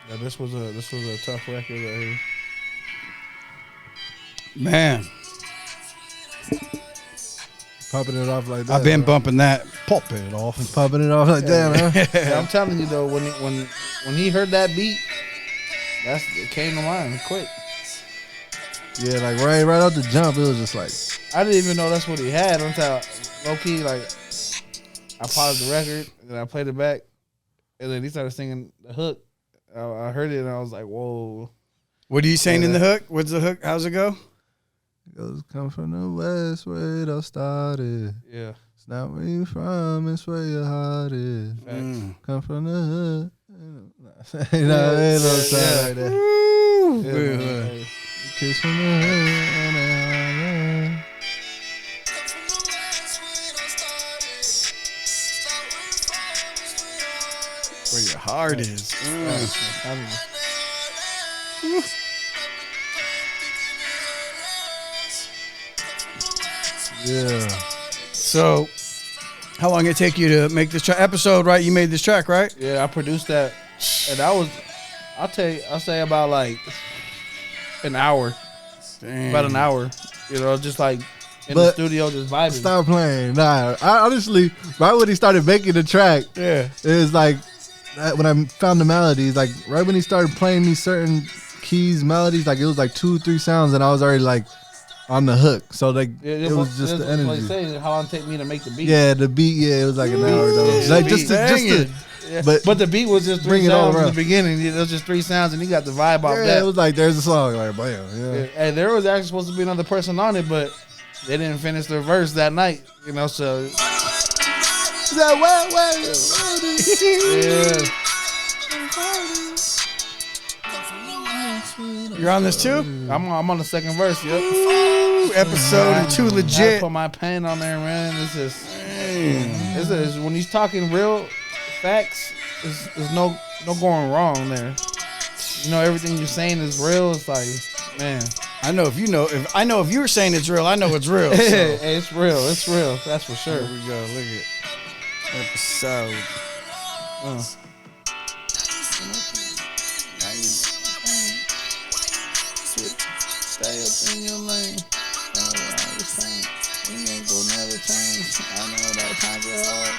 Yeah, this was a tough record right here. Man, Popping it off like that. I've been bumping that. Popping it off. Popping it off like that, huh? Yeah, I'm telling you though, when he heard that beat, it came to mind quick. Yeah, like right out the jump, it was just like I didn't even know that's what he had until low key like I paused the record and I played it back, and then he started singing the hook. I heard it and I was like, whoa. What are you saying in the hook? What's the hook? How's it go? it goes, come from the west where it all started. Yeah. It's not where you from, it's where your heart is. Come from the hood. Ain't no sound like that. Yeah, Kiss from the hood. Where your heart is. Yeah. So, how long did it take you to make this episode? Right, you made this track, right? Yeah, I produced that, and I'll say about like an hour. Dang. About an hour. You know, just like in the studio, just vibing. Stop playing. Nah, I honestly, right when he started making the track, Yeah. it was like when I found the melodies, like right when he started playing these certain keys, melodies, like it was like 2-3 sounds, and I was already like on the hook. So like it was just the energy. Like saying how long it take me to make the beat. Yeah, the beat. Yeah, it was like an hour though. Yeah, Like the just beat. to, Yeah. but the beat was just bring three it all sounds in the around. beginning. It was just 3 sounds, and he got the vibe off yeah, that. it was like there's a song, like bam, yeah. And there was actually supposed to be another person on it, but they didn't finish their verse that night. You know, so yeah. You're on this too? I'm on the second verse. Yep. Episode I 2Legit. put my pen on there, man. This is when he's talking real facts. There's no going wrong there. You know, everything you're saying is real. It's like, man. I know if you were saying it's real, I know it's real. So. Hey, it's real. It's real. That's for sure. Here we go. Look at episode. Stay up in your lane. We ain't gonna never change. I know that times are hard.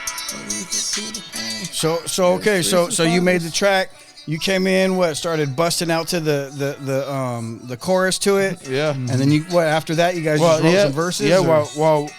So okay, so you made the track. You came in, started busting out to the chorus to it. Yeah. And then after that you guys just wrote some verses? Yeah, well,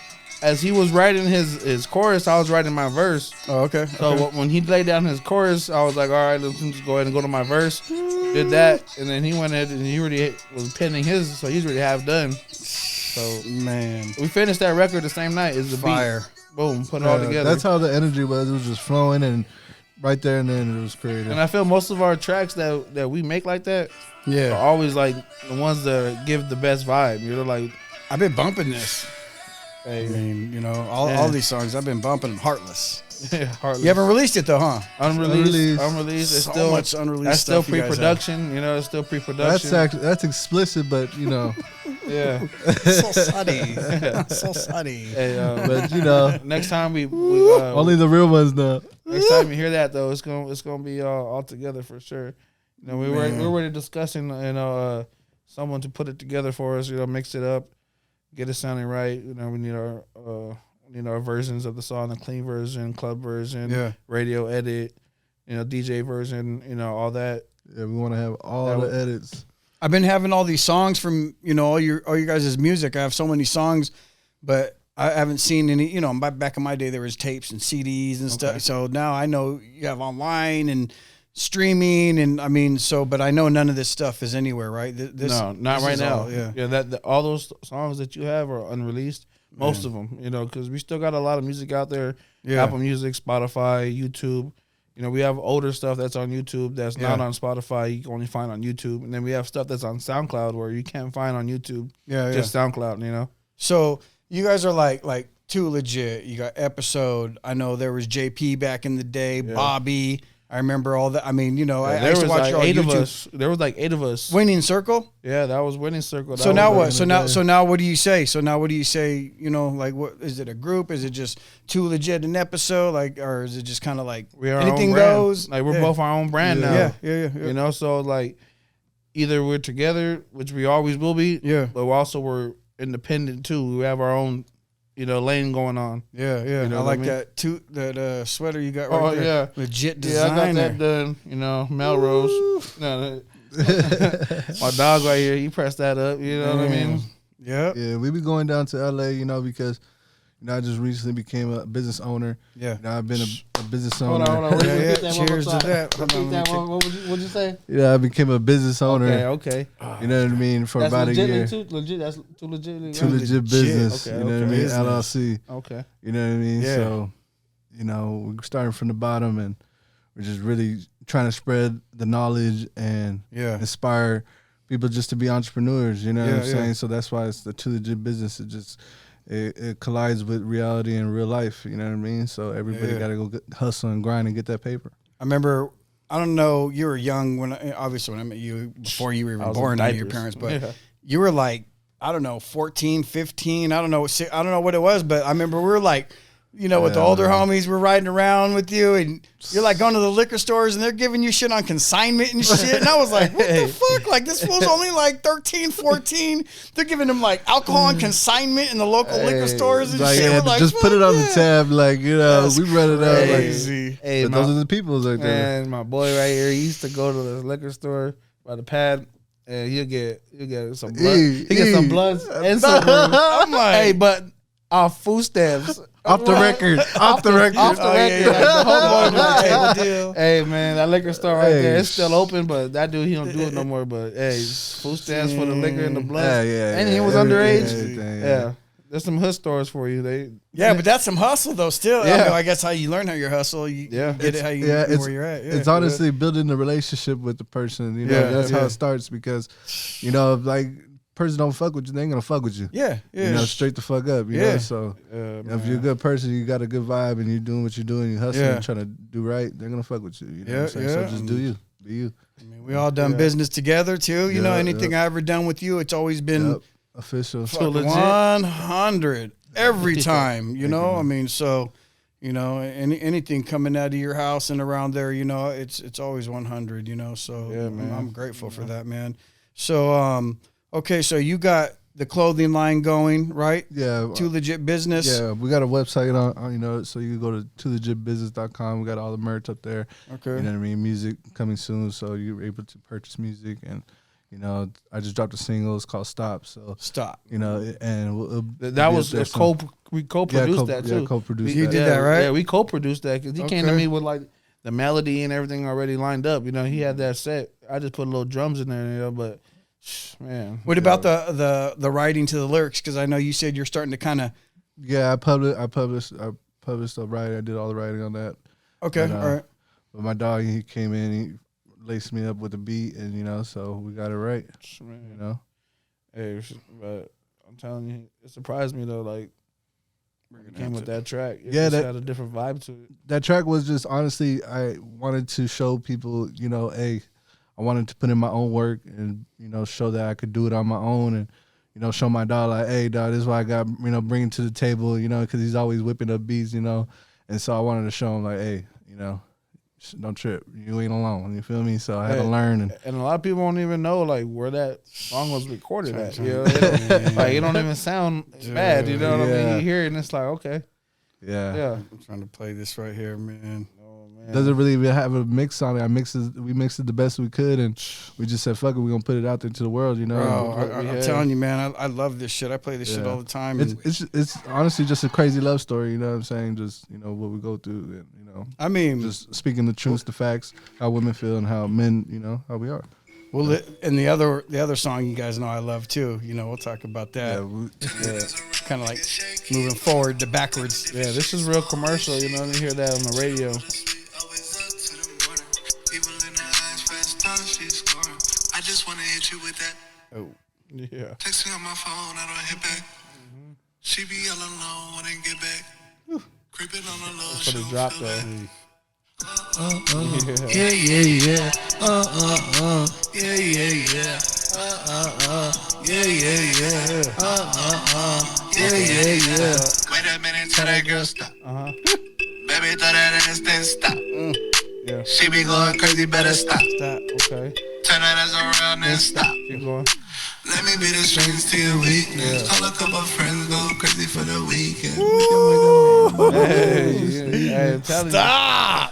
as he was writing his chorus, I was writing my verse. Oh, okay. So when he laid down his chorus, I was like, all right, let's just go ahead and go to my verse. Did that, and then he went ahead and he already was penning his, so he's already half done. So man, we finished that record the same night. Is the fire. Beat. Boom, put it all together. That's how the energy was. It was just flowing, and right there and then it was creative. And I feel most of our tracks that we make like that, yeah, are always like the ones that give the best vibe. You know, like I've been bumping this. Hey, I mean, you know, all these songs I've been bumping them. Heartless. Heartless. You haven't released it though, huh? Unreleased. So It's still much unreleased. That's still stuff you guys pre-production. You know, it's still pre-production. That's explicit, but you know, yeah. So sunny. So sunny. Hey, but you know, next time we only the real ones know. next time you hear that though, it's gonna be all together for sure. You know, we were already discussing, you know, someone to put it together for us. You know, mix it up, get it sounding right. You know, we need our versions of the song, the clean version, club version, radio edit, you know, DJ version, you know, all that. Yeah, we want to have all the edits. I've been having all these songs from, you know, all your guys' music. I have so many songs, but I haven't seen any, you know, back in my day there was tapes and CDs and stuff. So now I know you have online and streaming, and I mean, but I know none of this stuff is anywhere, right? No, not right now. Yeah. That all those songs that you have are unreleased. Most of them, you know, because we still got a lot of music out there. Yeah. Apple Music, Spotify, YouTube. You know, we have older stuff that's on YouTube that's not on Spotify. You can only find on YouTube. And then we have stuff that's on SoundCloud where you can't find on YouTube. Just SoundCloud, you know. So you guys are like 2Legit. You got Episode. I know there was JP back in the day, Bobby. I remember all that. I mean, you know, I there used to was watch like your 8 of YouTube. us. There was like 8 of us. Winning Circle. Yeah, that was Winning Circle. So now what? So now what do you say? So now what do you say? You know, like what is it? A group? Is it just 2Legit an episode? Like, or is it just kind of like we are anything our own brand. goes? Like we're both our own brand now. Yeah. You know, so like either we're together, which we always will be. Yeah. But we're independent too. We have our own, you know, lane going on. Yeah. You know I like what I that mean? that sweater you got right there. Yeah. Legit designer. Yeah, I got that done. You know, Melrose. No, my dog right here, he pressed that up. You know what I mean? Yeah. Yeah, we be going down to LA, you know, because you know I just recently became a business owner. Yeah. You know, I've been a business owner. Hold on. Yeah. Repeat that one Cheers more to time. that. Hold on, Repeat that one. What'd you say? Yeah, I became a business owner. Okay. You know what I mean? For That's about a year. legit. That's too legit. 2Legit business. Okay, you know what I mean? business. LLC. Okay. You know what I mean? Yeah. So, you know, we're starting from the bottom and we're just really trying to spread the knowledge and inspire people just to be entrepreneurs. You know what I'm saying? So that's why it's the 2Legit business. It collides with reality and real life. You know what I mean? So everybody got to go hustle and grind and get that paper. I remember, I don't know, you were young obviously when I met you, before you were even born to your parents, but you were like, I don't know, 14, 15, I don't know what it was, but I remember we were like, you know, with the older homies, we're riding around with you, and you're like going to the liquor stores, and they're giving you shit on consignment and shit. And I was like, what the fuck? Like, this fool's only like 13, 14. They're giving him like alcohol on consignment in the local liquor stores and like, shit. Yeah, like, just put it on the tab, like, you know, That's we run it out. crazy. Like, Hey, but those are the people's right there. Man, my boy right here, he used to go to the liquor store by the pad, and he'll get some blood. He get some bloods and some rooms. I'm like, hey, but off food stamps. Off the record. Off the record. Off the record. Like, the homeboy was like, deal. hey, man, that liquor store right there, it's still open, but that dude, he don't do it no more. But, hey, food stamps for the liquor and the blood. And he was underage. Yeah. There's some hood stores for you. But that's some hustle though. Still, Yeah. I mean, I guess how you learn how you hustle, you get it how you where you're at. Yeah. It's honestly building the relationship with the person. You know, that's how it starts because, you know, if like person don't fuck with you, they ain't gonna fuck with you. Yeah. You know, straight the fuck up. You know, so if you're a good person, you got a good vibe, and you're doing what you're doing, you're hustling, and trying to do right, they're gonna fuck with you. You know what I'm saying? So just do you, be you. I mean, we all done business together too. You know, anything I ever done with you, it's always been official, 100 every time. You know, I mean, so. You know, anything coming out of your house and around there, you know, it's always 100. You know, so man. I'm grateful for that, man. So okay, so you got the clothing line going, right? Yeah. 2Legit business. Yeah, we got a website on, you know, so you can go to 2legitbusiness.com. We got all the merch up there. Okay. You know what I mean? Music coming soon, so you're able to purchase music. And, you know, I just dropped a single. It's called Stop. So Stop. You know, and that was we co-produced that too. Yeah, co-produced you that. did that, right? Yeah, we co-produced that because he came to me with like the melody and everything already lined up. You know, he had that set. I just put little drums in there, you know, but man. What about the writing to the lyrics? Because I know you said you're starting to kind of. Yeah, I published the writing. I did all the writing on that. Okay, and, all right. But my dog, he came in, he laced me up with a beat, and you know, so we got it right. Man. You know. Hey, but I'm telling you, it surprised me though. Like, it came with that track. It just had a different vibe to it. That track was just honestly, I wanted to show people, you know, I wanted to put in my own work and, you know, show that I could do it on my own and, you know, show my dog like, hey, dog, this is what I got, you know, bringing to the table, you know, because he's always whipping up beats, you know. And so I wanted to show him like, hey, you know, don't trip. You ain't alone. You feel me? So I had to learn. And a lot of people don't even know like where that song was recorded at. You know? Like it don't even sound bad. You know what I mean? You hear it and it's like, okay. Yeah. I'm trying to play this right here, man. Doesn't really even have a mix on it. We mixed it the best we could, and we just said, "Fuck it, we're gonna put it out there to the world." You know, bro, I'm telling you, man, I love this shit. I play this shit all the time. It's honestly just a crazy love story. You know what I'm saying? Just what we go through, and you know. I mean, just speaking the truth, the facts, how women feel, and how men, you know, how we are. Well, and the other song you guys know I love too. You know, we'll talk about that. Kind of like moving forward to backwards. Yeah, this is real commercial. You know, you hear that on the radio. I just wanna hit you with that. Oh, yeah. Text me on my phone, I don't hit back. She be all alone, wanna get back. Creeping on the low, for the drop though. Yeah, yeah, yeah. Yeah, yeah, yeah. Yeah, yeah, yeah. Yeah, yeah, yeah. Wait a minute, tell that girl stop. Uh-huh. Baby, throw that ass, then stop. Yeah. She be going crazy, better stop. Stop. Okay. Turn that ass around and stop. Keep going. Let me be the strength to your weakness. Call a couple friends, go crazy for the weekend. Hey, I'm telling you.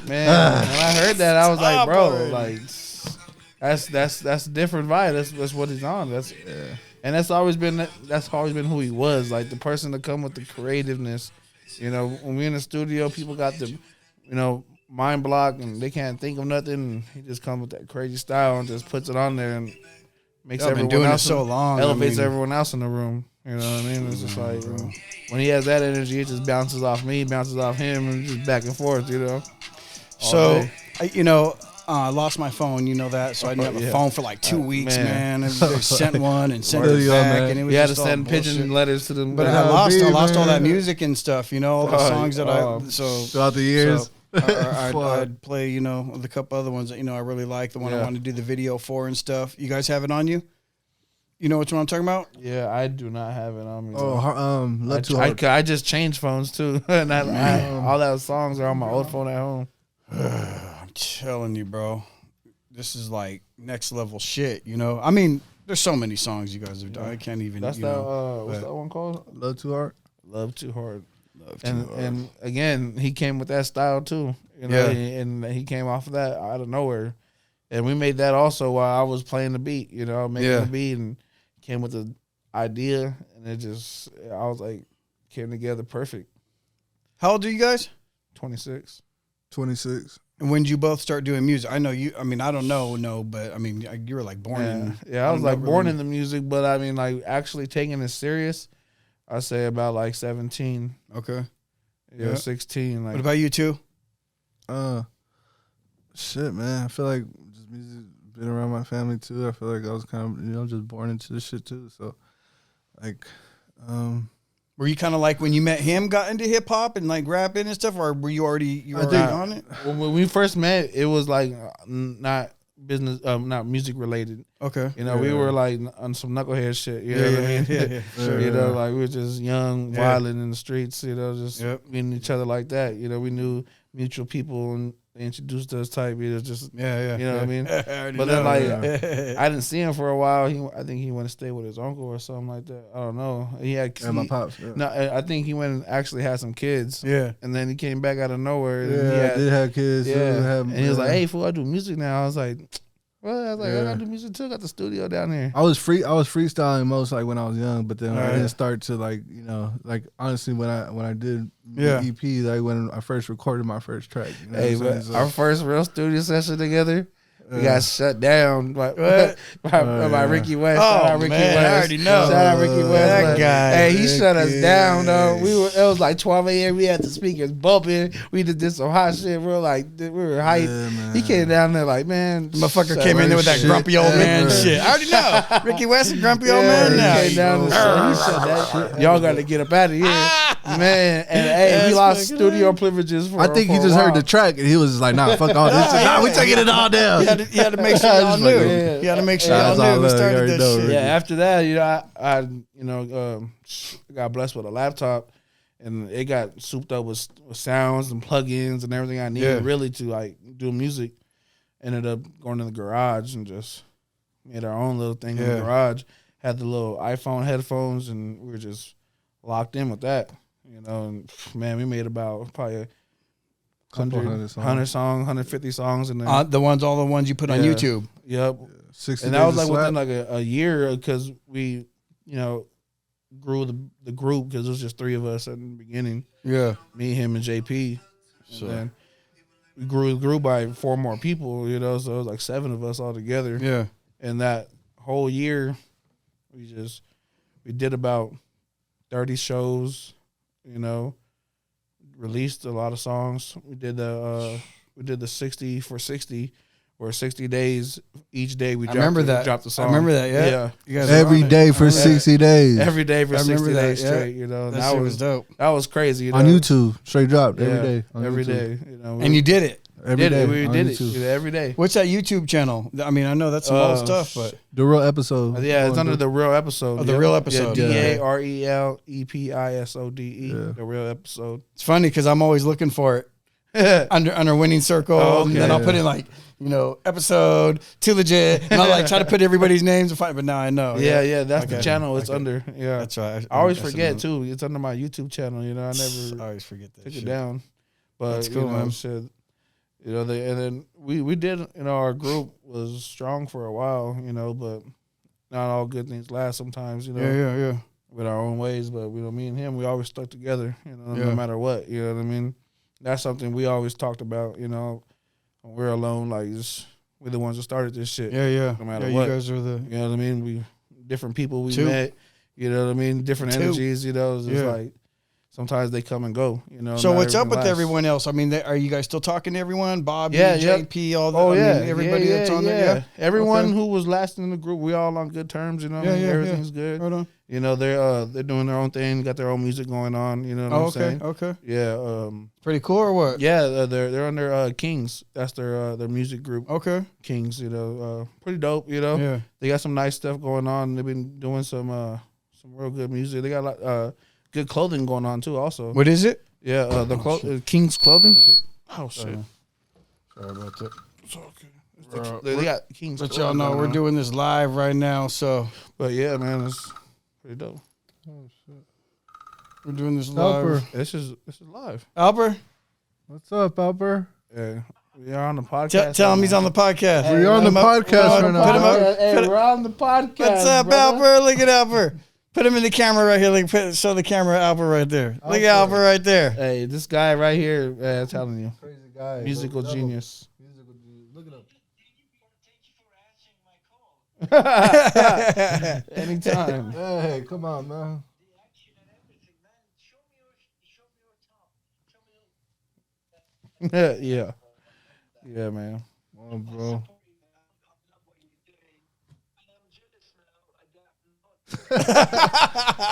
Man, when I heard that, I was like, bro, like, that's a different vibe. That's what he's on. And that's always been who he was. Like the person to come with the creativeness. You know, when we in the studio, people got the, mind block and they can't think of nothing. And he just comes with that crazy style and just puts it on there and makes everyone doing else it so long. elevates everyone else in the room. You know what I mean? It's just like when he has that energy, it just bounces off me, bounces off him, and just back and forth. So, I lost my phone. You know that, so I didn't have a phone for like 2 weeks, man. And they sent one and sent it back, and it was you had to just send pigeon letters to them. But I lost all that music and stuff. All the songs that throughout the years. So, I'd play, a couple other ones that I really like. The one I wanted to do the video for and stuff. You guys have it on you? You know which one I'm talking about? Yeah, I do not have it on me. Love Too Hard. I just changed phones too, and all those songs are on my old phone at home. I'm telling you, bro, this is like next level shit. I mean, there's so many songs you guys have done. I can't even. That's what's that one called? Love Too Hard. Love Too Hard. And again, he came with that style too. And he came off of that out of nowhere, and we made that also while I was playing the beat. Making the beat and came with the idea, and it just I was like came together perfect. How old are you guys? 26. 26. And when did you both start doing music? I know you. I mean, I don't know, but I mean, you were like born in. Yeah, I was like born in the music, but I mean, like actually taking it serious. I say about like 17. Okay. Yeah, 16. Like, what about you too? Shit, man. I feel like just music been around my family too. I feel like I was kind of just born into this shit too. So, like, were you kind of like when you met him, got into hip hop and like rapping and stuff, or were you already on it? When we first met, it was like not business, not music related. Okay. We were like on some knucklehead shit. You know what I mean? Yeah. Sure. Like we were just young, wilding in the streets. Just meeting each other like that. We knew mutual people and they introduced us type. It was just You know what I mean? But then I didn't see him for a while. I think he went to stay with his uncle or something like that. I don't know. He had my pops. Yeah. No, I think he went and actually had some kids. Yeah. And then he came back out of nowhere. Yeah, I did have kids. Yeah. And he was like, "Hey, fool, I do music now." I was like, "Well," I was like, "I do music too. Got the studio down here." I was freestyling most like when I was young, but then I didn't start to like honestly when I did the EP, like when I first recorded my first track. But our first real studio session together, we got shut down by Ricky West. Oh, Ricky West. I already know. Shout out Ricky West. That guy. Hey, he shut us down though. It was like 12 a.m. We had the speakers bumping. We just did some hot shit. We were hyped. Yeah, he came down there like, man, motherfucker came in there with that grumpy old man shit. I already know. Ricky West and grumpy old man now. He came down and he said that. Y'all got to get up out of here, man. And we lost studio privileges for. I think he just heard the track and he was just like, "Nah, fuck all this. Nah, we taking it all down." You had to make sure y'all knew. You had to make sure y'all knew who started that shit. Yeah, after that, I got blessed with a laptop, and it got souped up with sounds and plugins and everything I needed really to like do music. Ended up going to the garage and just made our own little thing in the garage. Had the little iPhone headphones, and we were just locked in with that. And man, we made about probably 100 songs, 150 songs, and then all the ones you put on YouTube. Yep. 60 and that was like slap. within like a year because we, grew the group because it was just three of us at the beginning. Yeah. Me, him, and JP. So then we grew by 4 more people, so it was like 7 of us all together. Yeah. And that whole year, we did about 30 shows, released a lot of songs. We did the 60 for 60, or 60 days. Each day we dropped the song. I remember that. Yeah. You guys every day for 60 days. Every day for 60 days straight. That shit was dope. That was crazy. On YouTube, straight dropped every day. Every day. And you did it. every day. We on did YouTube. it every day. What's that YouTube channel? I mean, I know that's some old stuff, but The real episode. Yeah, it's under the real episode. Oh, the real episode. Yeah, DARELEPISODE. Yeah. The real episode. it's funny because I'm always looking for it under winning circle, Oh, okay. and then I'll put in like episode 2Legit, and I'll like try to put everybody's names and find. But now I know. Yeah, that's Okay. the channel it's Okay. under. Yeah, That's right. I always That's forget another- too. It's under my YouTube channel. I I never always forget that. took shit. it down. But That's cool, man. shit. And then we did. Our group was strong for a while. But not all good things last. Sometimes. Yeah. With our own ways. But me and him, we always stuck together. No Yeah. matter what. You know what I mean? That's something we always talked about. When we're alone, like we're the ones that started this shit. Yeah. No matter yeah, what. You guys are the. You know what I mean? We different people we Two. met. You know what I mean? Different Two. energies. It's just Yeah. like sometimes they come and go. So not what's up everything with lasts. everyone else? I mean, are you guys still talking to everyone? Bobby, Yeah, yeah. JP, all that. Oh yeah, everybody yeah, that's on yeah. there. Yeah, Everyone Okay. who was last in the group, we all on good terms. You know, Yeah, yeah, everything's good. Right on. They're doing their own thing, got their own music going on. You know what I'm saying? Okay. Yeah, Pretty cool or what? yeah. They're under Kings. That's their music group, Okay. Kings. Pretty dope. Yeah. They got some nice stuff going on. They've been doing some real good music. They got good clothing going on too. Also, What is it? yeah, King's clothing. Oh shit! Sorry about that. It's okay. They got King's. Let clothing y'all know going we're on. doing this live right now, so But yeah, man, it's pretty dope. we're doing this Helper. live. This is live. Albert, What's up, Albert? Yeah, we are on the podcast. tell him he's on the podcast. Hey, We're on the Put him up- podcast right now. Put him up. Hey, Put him- we're on the podcast. What's up, brother. Albert? Look at Albert. Put him in the camera right here. Show the camera Albert right there. Look at Albert right there. Hey, this guy right here, I'm telling you, Crazy guy. musical genius. Look at him. Anytime. Hey, come on, man. Yeah, man. Come on, bro.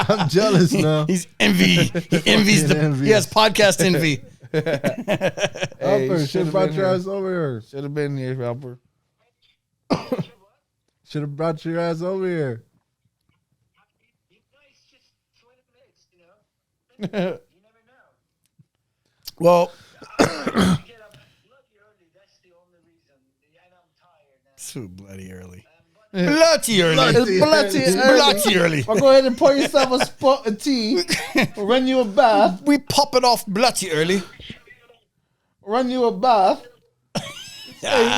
I'm jealous now. He's envy. He envies the. envious. He has podcast envy. Albert, you should should've have brought been your here. ass over here. Should have been here, Albert. Should have brought your ass over here. Well, too bloody early. Bloody early. It's Bloody early. Well, go ahead and pour yourself a spot of tea. Run you a bath. We pop it off bloody early. Run you a bath.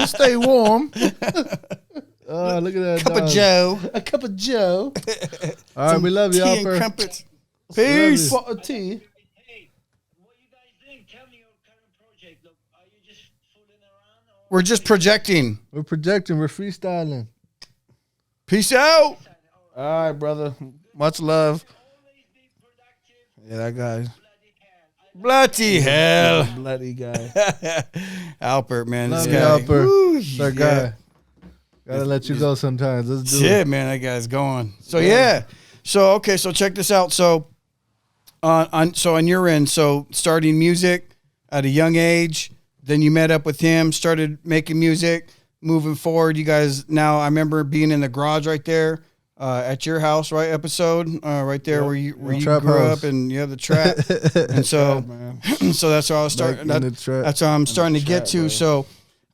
Stay warm. Oh, look at that. Cup of dog. Joe. A cup of Joe. All right, we love you, Tea and Albert. crumpets. Love you. Peace. Spot of tea. Hey, what you guys doing? Tell me your current project. Look, are you just fooling around? Or We're just projecting. We're projecting. We're freestyling. Peace out. All right, brother. Much love. always be productive? Yeah, that guy. Bloody hell. Bloody hell. Bloody guy. Albert, man. Love this you, guy. Albert. Woo, It's our yeah. guy. Gotta let you go sometimes. Let's do Shit, it. man, that guy's going. So yeah. So okay, so check this out. So on your end, so starting music at a young age, then you met up with him, started making music, moving forward. You guys now I remember being in the garage right there. At your house, right? Episode, right there where you Trap grew house. up, and you have the trap, and so Man. so that's where I was starting. Back in the trap. That's what I'm starting to get trap, to. bro. So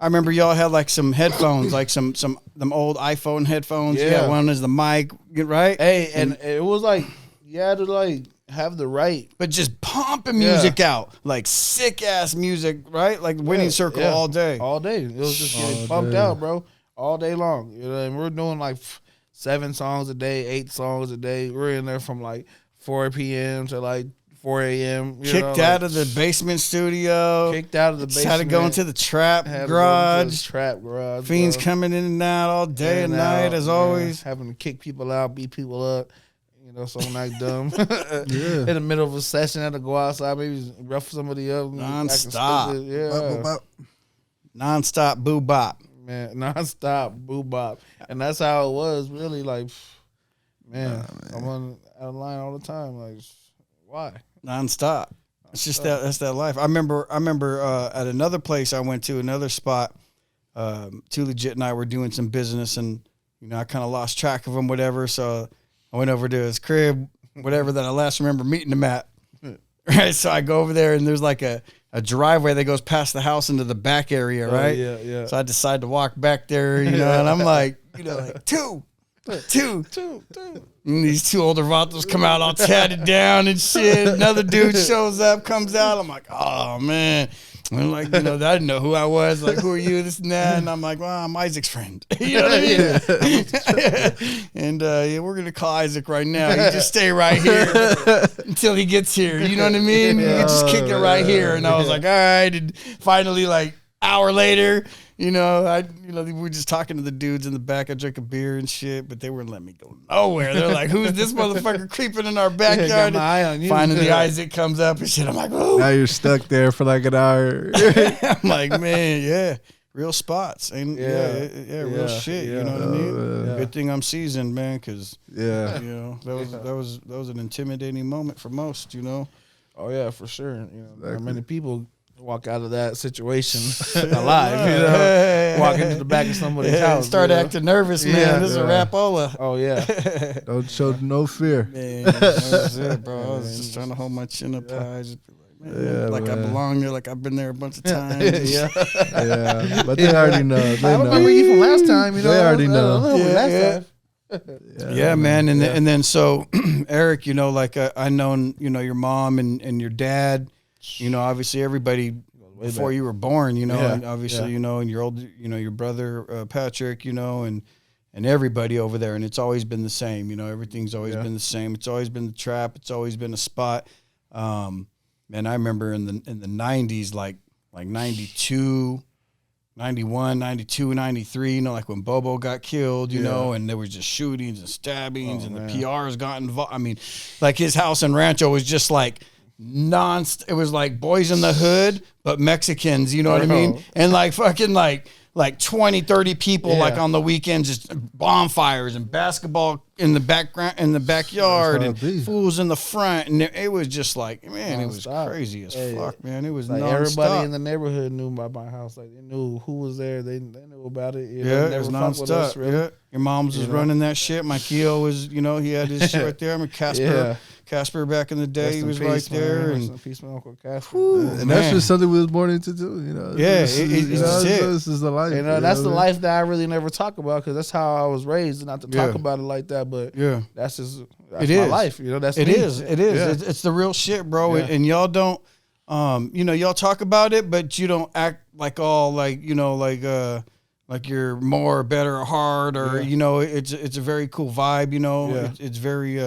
I remember y'all had like some headphones, like some them old iPhone headphones. Yeah, Yeah. one is the mic, right? Hey, and it was like you had to like have the right. But just pumping music out, like sick ass music, right? Like winning circle yeah. all day. All day. It was just getting All pumped day. out, bro. All day long. And we're doing like 7 songs a day, 8 songs a day. We're in there from like 4 p.m. to like 4 a.m. Kicked out of the basement studio. Kicked out of the Just basement. had to go into the trap Had to go into garage. the trap garage. Fiends bro. coming in and out all day In and and night, out, as man. always. Having to kick people out, beat people up. So I'm not dumb. Yeah. In the middle of a session, I had to go outside, maybe rough somebody up. acting Non-stop. stupid. Yeah. Bop, bop, bop. Non-stop boo bop. Man, nonstop, boo bop. And that's how it was, really. Like, man, someone out of line all the time. Like, why? Non-stop. It's just that's that life. I remember at another place I went to, another spot, 2Legit and I were doing some business, and I kind of lost track of him, whatever. So I went over to his crib, whatever, that I last remember meeting him at. Right, so I go over there, and there's like a driveway that goes past the house into the back area, right? Yeah. So I decide to walk back there, and I'm like, like two. And these two older vatos come out all tatted down and shit. Another dude shows up, comes out. I'm like, oh man. And like, I didn't know who I was. Like, who are you? This and that. And I'm like, well, I'm Isaac's friend. You know what I mean? And we're gonna call Isaac right now. You just stay right here until he gets here. You know what I mean? You can just kick it right here. And I was like, all right. And finally, like hour later, we were just talking to the dudes in the back. I drank a beer and shit, but they wouldn't let me go nowhere. They're like, who's this motherfucker creeping in our backyard? Got my eye on you. Finally, Isaac comes up and shit. I'm like, oh. Now you're stuck there for like an hour. I'm like, man, yeah. Real spots. And real shit. Yeah. You know what I mean? Yeah. Good thing I'm seasoned, man, because Yeah. that was an intimidating moment for most, Oh yeah, for sure. There are many people walk out of that situation alive, walk into the back of somebody's house. Start acting nervous, man. Yeah. This is a rapola. Oh yeah. Don't show no fear. Man, that was it, bro. I was just trying to hold my chin up high. Just be like, man, like I belong there, like I've been there a bunch of times. Yeah. Yeah, but they already know. They I know. remember you from last time. They already know. Yeah, man. And then so Eric, I known, your mom and your dad, obviously everybody before you were born, and obviously, and your old, your brother, Patrick, and everybody over there. And it's always been the same, everything's always been the same. It's always been the trap. It's always been a spot. Man, I remember in the 90s, like 92, 91, 92, 93, like when Bobo got killed, and there was just shootings and stabbings and the PRs got involved. I mean, like his house in Rancho was just like it was like Boys in the Hood, but Mexicans, you know what I mean? And like fucking like 20, 30 people like on the weekends, just bonfires and basketball in the background, in the backyard, and fools in the front. And it was just like, man, it was crazy as fuck, man. It was like nonstop. everybody in the neighborhood knew about my house. Like they knew who was there. They knew about it. It was nonstop. Really. Yeah. Your mom's was running that shit. My Keo was, he had his shit right there. I mean, Casper back in the day, he was right there. And peace, my Uncle Casper. And that's just something we was born into too, This is the life. That's the life that I really never talk about because that's how I was raised, not to talk about it like that. But that's just my life. That's it me. is. It is. Yeah. It's the real shit, bro. Yeah. And y'all don't, y'all talk about it, but you don't act like all like like you're more, better, or hard, or it's a very cool vibe. It's very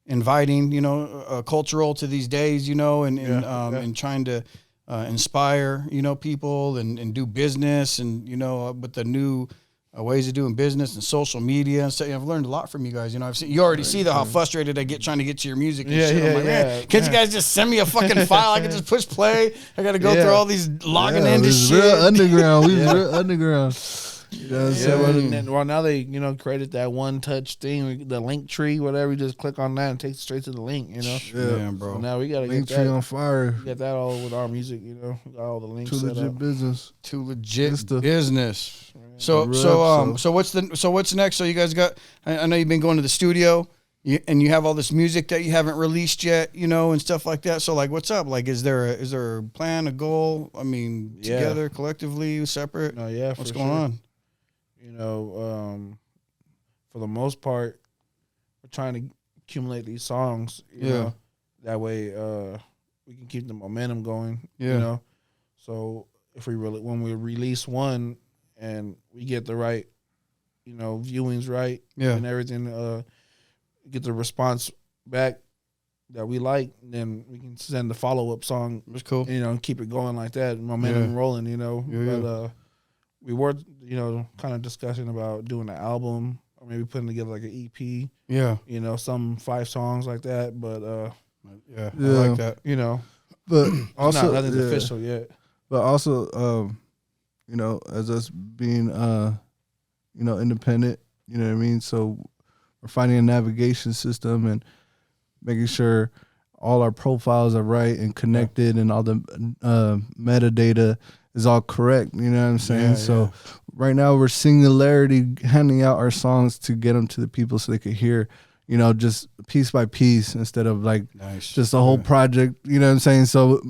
inviting, cultural to these days, and trying to inspire, people and do business and, with the new ways of doing business and social media and stuff. I've learned a lot from you guys. I've seen, you already see how frustrated I get trying to get to your music and shit. I'm like, man, can't you guys just send me a fucking file? I can just push play. I got to go through all these logging into shit. Real underground. We was real underground. Well, now they created that one touch thing, the link tree, whatever. You just click on that and takes it straight to the link. Yeah, bro. So now we gotta link get tree that on fire. Get that all with our music. We got all the links. 2Legit business. 2Legit business. So what's next? So you guys got? I know you've been going to the studio. And you have all this music that you haven't released yet, and stuff like that. So, like, what's up? Like, is there a plan, a goal? I mean, together, collectively, separate? No, yeah. What's going on? For the most part, we're trying to accumulate these songs. You know, that way we can keep the momentum going. Yeah. So if when we release one and we get the right, viewings right, and everything. Get the response back that we like, then we can send the follow-up song. That's cool. And keep it going like that, momentum rolling, But we were, kind of discussing about doing an album or maybe putting together like an EP. Yeah. Some 5 songs like that, but I like that. But also nothing's official yet. But also as us being independent, you know what I mean? So we're finding a navigation system and making sure all our profiles are right and connected, and all the metadata is all correct. You know what I'm saying? So right now we're singularity handing out our songs to get them to the people so they could hear, you know, just piece by piece instead of like just a whole project. You know what I'm saying? So,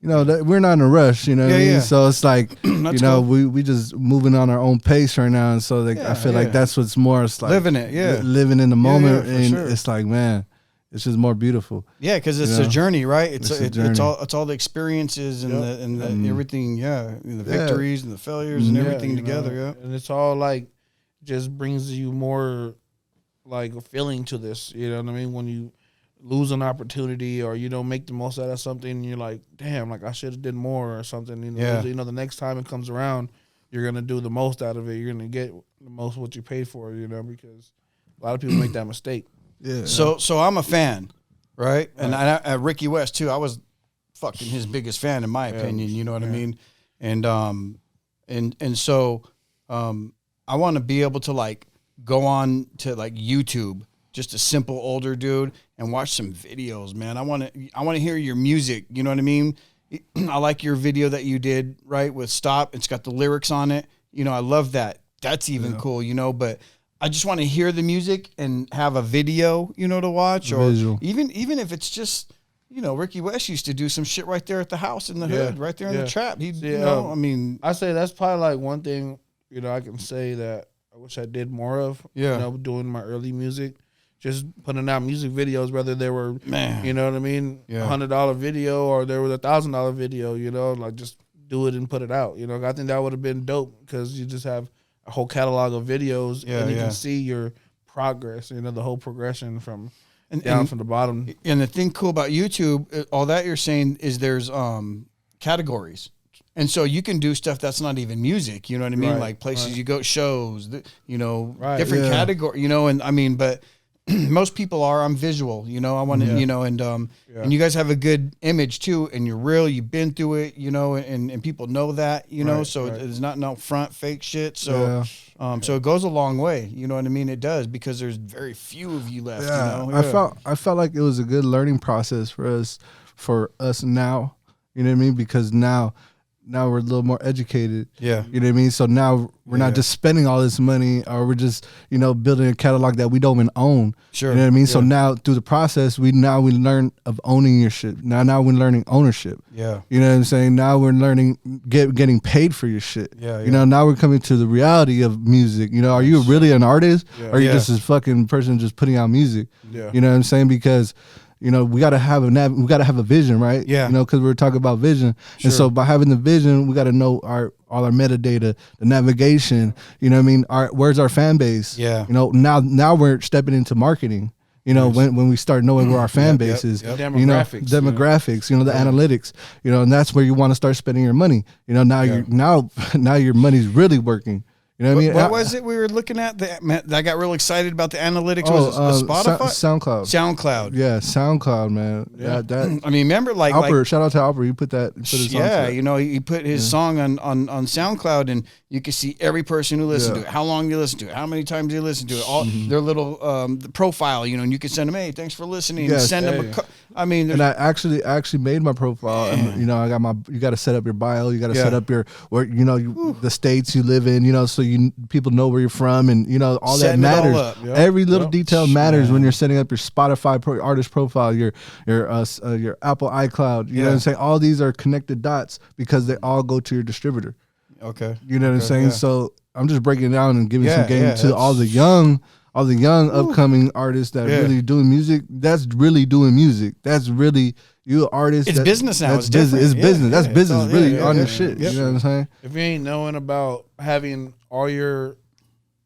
you know, that we're not in a rush, you know what I mean? So it's like, you know, we just moving on our own pace right now. And so like, I feel like that's what's more, it's like living it, living in the moment. And it's like, man, it's just more beautiful. Yeah, because it's a journey, right? It's a journey. It's all the experiences and the everything, the victories and the failures and everything together, And it's all like, just brings you more like a feeling to this, you know what I mean? When you lose an opportunity or you don't make the most out of something, and you're like, damn, like I should have did more or something. You know, you know, the next time it comes around, you're gonna do the most out of it. You're gonna get the most what you paid for, you know, because a lot of people make that mistake. Yeah. So I'm a fan, right? And I Ricky West too. I was fucking his biggest fan in my opinion. You know what I mean? And so I want to be able to like go on to like YouTube, just a simple older dude, and watch some videos, man. I want to hear your music. You know what I mean? I like your video that you did, right, with Stop. It's got the lyrics on it. You know, I love that. That's even cool, you know, but I just want to hear the music and have a video, you know, to watch, or even if it's just, you know, Ricky West used to do some shit right there at the house in the hood, right there in the trap. He, you know, I mean, I say that's probably like one thing, you know, I can say that I wish I did more of. You know, doing my early music, just putting out music videos, whether they were, you know what I mean, $100 video or there was $1,000 video, you know, like just do it and put it out. You know, I think that would have been dope because you just have a whole catalog of videos and you can see your progress, you know, the whole progression from down from the bottom. And the thing cool about YouTube, all that you're saying is there's categories. And so you can do stuff that's not even music, you know what I mean? Like places you go, shows, you know, different category, you know, and I mean, but most people I'm visual, you know, I want to, you know, and you guys have a good image too, and you're real, you've been through it, you know, and people know that, you know, so it's not no front fake shit. So, so it goes a long way, you know what I mean? It does, because there's very few of you left, you know? I felt like it was a good learning process for us now, you know what I mean? Because now we're a little more educated. Yeah. You know what I mean? So now we're not just spending all this money, or we're just, you know, building a catalog that we don't even own. Sure. You know what I mean? So now through the process, we learn of owning your shit. Now we're learning ownership. Yeah. You know what I'm saying? Now we're learning getting paid for your shit. Yeah. You know, now we're coming to the reality of music. You know, are you really an artist? Yeah. Or are you just a fucking person just putting out music? Yeah. You know what I'm saying? Because, you know, we gotta have a vision, right? Yeah. You know, because we were talking about vision, and so by having the vision, we gotta know all our metadata, the navigation. You know what I mean? Where's our fan base? Yeah. You know, now we're stepping into marketing. You know, when we start knowing where our fan base is, you know, demographics, you know, the analytics, you know, and that's where you want to start spending your money. You know, now your money's really working. You know what I mean? What was it we were looking at? I got real excited about the analytics. Was it Spotify? SoundCloud. Yeah, SoundCloud, man. Yeah. That I mean, remember, like Alper, shout out to Alper. You put his song you know, he put his song on SoundCloud, and you can see every person who listened to it, how long you listened to it, how many times they listened to it, all their little profile, you know, and you can send them, hey, thanks for listening. Yes, send them I mean, and I actually made my profile, and you know, you got to set up your bio, you got to set up your you know, the states you live in, you know, so people know where you're from, and you know, all that matters. Every little detail matters when you're setting up your Spotify artist profile, your Apple iCloud. You know what I'm saying? All these are connected dots because they all go to your distributor. Okay, you know what I'm saying? Yeah. So I'm just breaking it down and giving some game to all the young upcoming artists that are really doing music. That's really doing music. That's really you an artist. It's business now. It's business. It's business. That's business. Really on your shit. You know what I'm saying? If you ain't knowing about having all your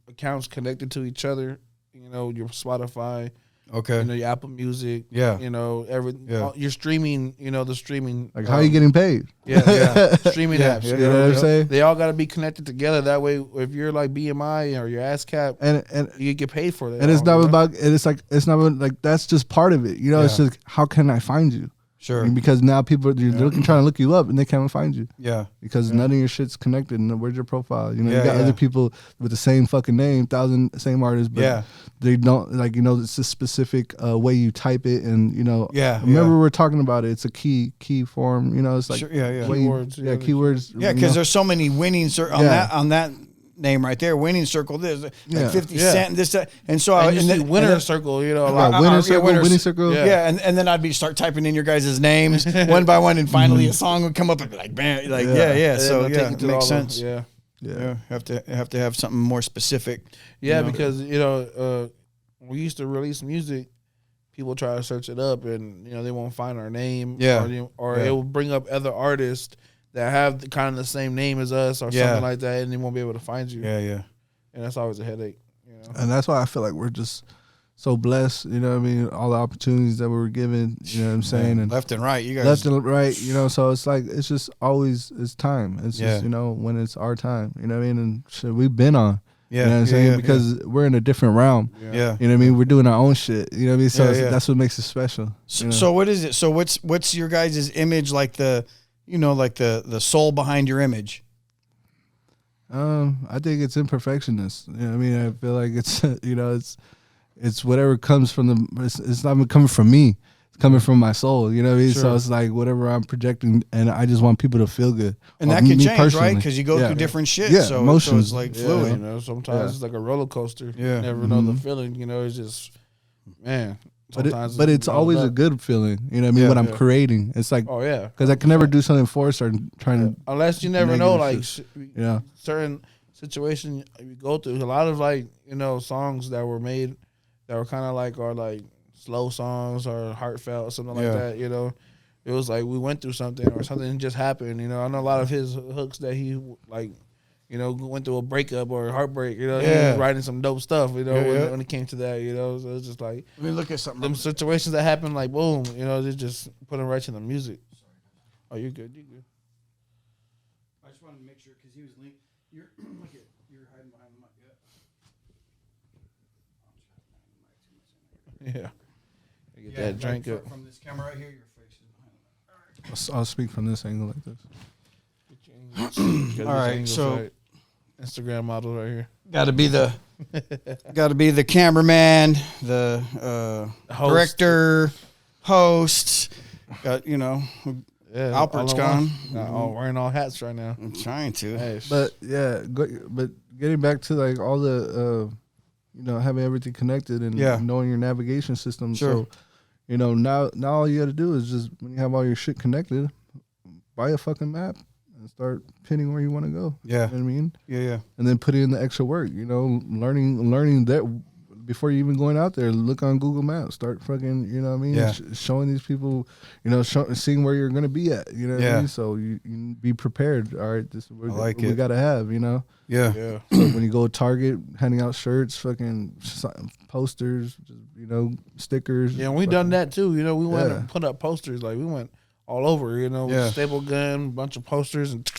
accounts connected to each other, you know, your Spotify, you know, your Apple Music, you know, your streaming, you know, the streaming. Like how are you getting paid? Streaming apps. You know what I'm saying? They all got to be connected together. That way, if you're like BMI or your ASCAP, and you get paid for that. And it's not about. And it's not like that's just part of it. You know, it's just how can I find you? Sure. I mean, because now people they're looking, trying to look you up and they can't find you. Yeah. Because none of your shit's connected. And where's your profile? You know, you got Yeah. other people with the same fucking name, same artists, but they don't like, you know, it's a specific way you type it, and you know, remember we're talking about it. It's a key form. You know, it's like keywords. Keywords. Yeah, because there's so many winning on that name right there. Winning circle. There's like 50 Cent and this that. And so and you see winner circle. You know, winning circle. Yeah, and then I'd start typing in your guys' names one by one, and finally a song would come up and be like, bam, like So it makes sense. Yeah. Have to have something more specific. Yeah, you know? because you know we used to release music, people try to search it up, and you know they won't find our name. Or it will bring up other artists that have kind of the same name as us or something like that, and they won't be able to find you. Yeah. And that's always a headache. You know? And that's why I feel like we're just so blessed, you know what I mean? All the opportunities that we were given, you know what I'm saying? And left and right, you guys. Left and right, you know, so it's like, it's just always, it's time. It's just, you know, when it's our time, you know what I mean? And shit, we've been on, you know what I'm saying? Because we're in a different realm. Yeah. You know what I mean? We're doing our own shit, you know what I mean? So that's what makes it special. So what is it? So what's your guys' image, like the, you know, like the soul behind your image? I think it's imperfectionist. You know what I mean? I feel like it's, you know, it's whatever comes from it's not even coming from me. It's coming from my soul. You know what I mean? Sure. So it's like whatever I'm projecting, and I just want people to feel good. And that can change, personally. Right? Because you go through different shit. Yeah, so emotions. So it's like fluid. You know, sometimes it's like a roller coaster. Yeah. You never know the feeling. You know, it's just, man. But it's always a good feeling. You know what I mean? When I'm creating, it's like, because I can never do something forced or trying to. Unless you never know, like, certain situation you go through. A lot of, like, you know, songs that were made that were kind of like, or like slow songs or heartfelt or something like that, you know. It was like we went through something or something just happened, you know. I know a lot of his hooks that he, like, you know, went through a breakup or a heartbreak, you know. He was writing some dope stuff, you know, when it came to that, you know. So it's just like, let me look at something. Them situations that happen, like, boom, you know, they just put them right to the music. Oh, you're good. You're good. I just wanted to make sure, because he was linked. You're hiding behind the mic. Yeah. Get that drink up. From this camera right here, your face is behind it. I'll speak from this angle like this. All right, so Instagram model right here. Got to be the cameraman, the director, host. Got, you know, Albert's gone. Wearing all hats right now. I'm trying to. Hey, but but getting back to like all the, you know, having everything connected and knowing your navigation system. Sure. So, you know, now all you got to do is just, when you have all your shit connected, buy a fucking map and start pinning where you want to go. Yeah. You know what I mean? Yeah. And then put in the extra work, you know, learning that before you even going out there, look on Google Maps, start fucking, you know what I mean? Yeah. Showing these people, you know, seeing where you're going to be at, you know what I mean? So you be prepared. All right, this is what we got to have, you know? Yeah. So when you go to Target, handing out shirts, fucking posters, just, you know, stickers. Yeah, and we done that too. You know, we went and put up posters. Like, we went all over, you know, with staple gun, bunch of posters, and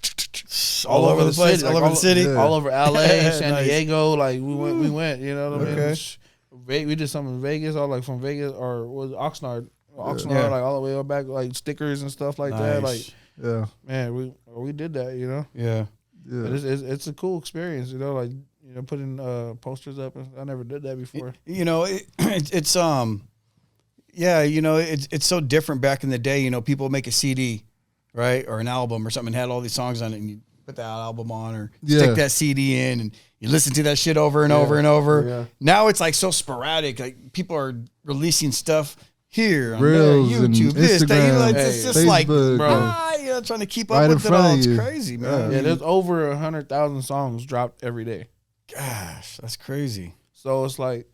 all over the place, city, all like over the city, all over LA, San Diego. Like, we went. You know what I mean? We did something in Vegas, or like from Vegas, or was it Oxnard, like all the way up back, like stickers and stuff like that. Like, man, we did that. You know, But it's a cool experience. You know, like, you know, putting posters up. I never did that before. You know, it's you know, it's so different back in the day. You know, people make a CD, right, or an album or something, and had all these songs on it, and you put that album on or stick that CD in, and you listen to that shit over and over and over. Yeah. Now it's like so sporadic. Like, people are releasing stuff here on Reels there, YouTube, and this, Instagram, that. You know, it's just Facebook, like, bro, you know, trying to keep up with it all. It's crazy, man. Yeah, there's over 100,000 songs dropped every day. Gosh, that's crazy. So it's like,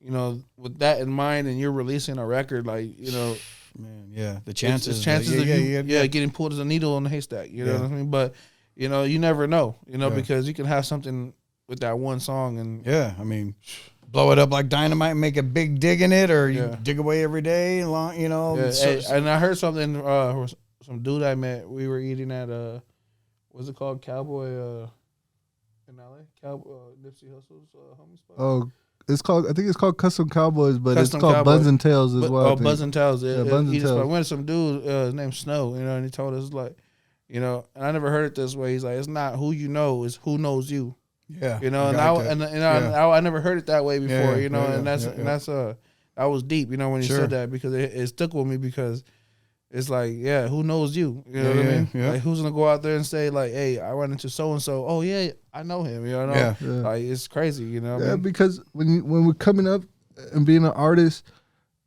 you know, with that in mind, and you're releasing a record, like, you know, man, the chances of you getting pulled as a needle in a haystack. You know what I mean? But, you know, you never know, you know, because you can have something with that one song, and I mean, blow it up like dynamite and make a big dig in it, or you dig away every day, long, you know. And I heard something, some dude I met, we were eating at what's it called, Cowboy in LA, Nipsey Hussle's homie spot. Oh, it's called. I think it's called Custom Cowboys, but Custom it's called Cowboys. Buns and Tails as well. Oh, Buzz and Tails. Yeah, Buns and Tails. We went to some dude named Snow, and he told us like, and I never heard it this way. He's like, it's not who you know, it's who knows you. Yeah, I never heard it that way before. Yeah, that's that was deep. When he said that, because it stuck with me, because it's like, yeah, who knows you? You know what I mean? Yeah. Like, who's gonna go out there and say like, hey, I run into so and so. Oh yeah, I know him. Yeah. Like, it's crazy. Yeah, because when we're coming up and being an artist,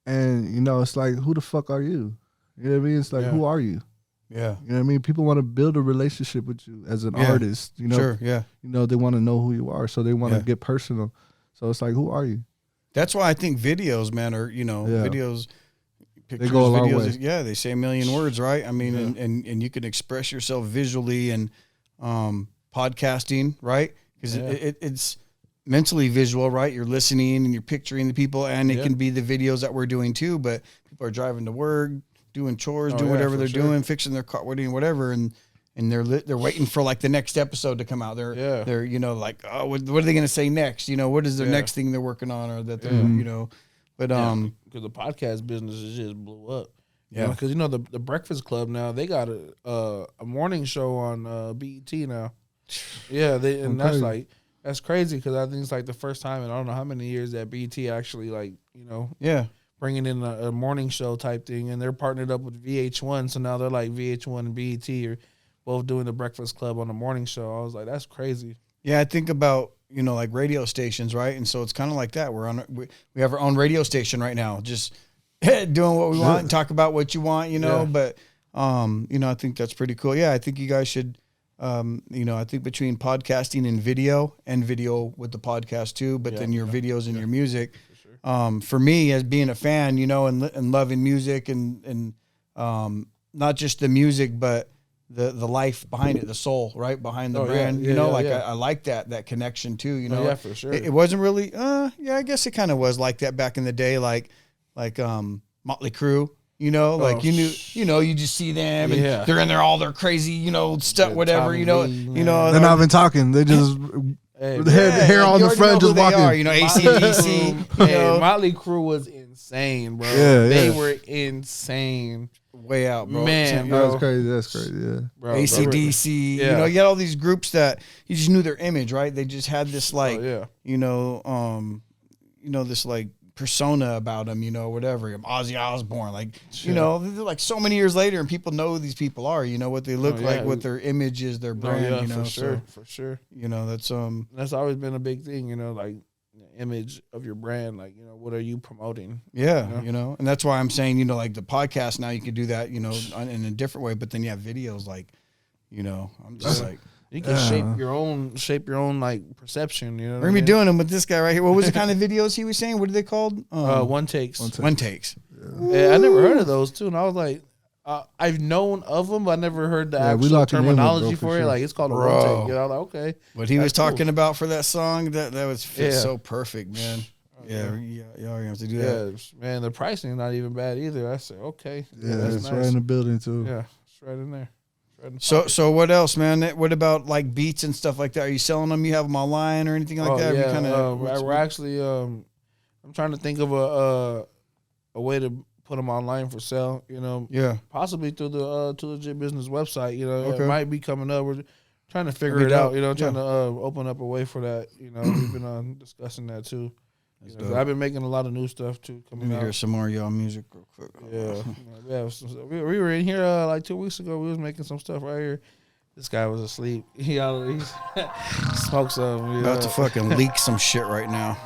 and it's like, who the fuck are you? You know what I mean? It's like, who are you? Yeah. You know what I mean? People want to build a relationship with you as an artist. Sure, yeah. They want to know who you are, so they want to get personal. So it's like, who are you? That's why I think videos, man, are videos. Pictures, they go a long videos, way. Yeah, they say a million words, right? I mean, and you can express yourself visually, and podcasting, right? Because it's mentally visual, right? You're listening and you're picturing the people, and it can be the videos that we're doing too. But people are driving to work, doing chores, doing whatever they're doing, fixing their car, doing whatever, and they're waiting for like the next episode to come out. They're like, oh, what are they going to say next? What is their next thing they're working on, or that they're but because the podcast business just blew up. Yeah, because the Breakfast Club now, they got a morning show on BET now. Yeah, that's crazy, because I think it's like the first time in I don't know how many years that BET actually bringing in a morning show type thing, and they're partnered up with VH1, so now they're like VH1 and BET are both doing the Breakfast Club on the morning show. I was like, that's crazy. Yeah, I think about like radio stations, right? And so it's kind of like that. We have our own radio station right now, just doing what we want and talk about what you want, But I think that's pretty cool. Yeah, I think you guys should. I think between podcasting and video with the podcast too, but then your videos and your music. For me, as being a fan, and loving music and not just the music, but the life behind it, the soul, right behind the brand. I like that connection too. Yeah, for sure. It wasn't really. I guess it kind of was like that back in the day, like Motley Crue. You just see them and they're in there all their crazy, stuff, whatever. They're not even talking. They just. Hair on the front, just walking. AC/DC. Motley Crue was insane, bro. Yeah, they were insane. Way out, bro. Man, bro. That's crazy. Yeah, bro, AC/DC. Yeah. You got all these groups that you just knew their image, right? They just had this this like persona about them, whatever. Ozzy Osbourne, like so many years later, and people know who these people are. What they look like, what their image is, their brand. For sure. That's always been a big thing. Like the image of your brand. Like what are you promoting? Yeah, and that's why I'm saying like the podcast now you can do that in a different way, but then you have videos like I'm just like. You can shape your own like perception. We're gonna be doing them with this guy right here. What was the kind of videos he was saying? What are they called? One takes. One takes. Yeah, I never heard of those too, and I was like, I've known of them, but I never heard the actual terminology for it. Sure. Like it's called a one take. I was like, okay. What he was talking about for that song, that was so perfect, man. Yeah, you have to do that. Yeah, man, the pricing is not even bad either. I said, okay. Yeah, that's nice. Right in the building too. Yeah, it's right in there. So what else, man? What about like beats and stuff like that? Are you selling them? You have them online or anything like that? Yeah, we're actually. I'm trying to think of a way to put them online for sale. Possibly through the 2Legit business website. It might be coming up. We're trying to figure it out. Trying to open up a way for that. We've been discussing that too. I've been making a lot of new stuff too. Coming Let me out. hear some more of y'all music real quick. We were in here like 2 weeks ago. We was making some stuff right here. This guy was asleep. He smoked some. About to fucking leak some shit right now.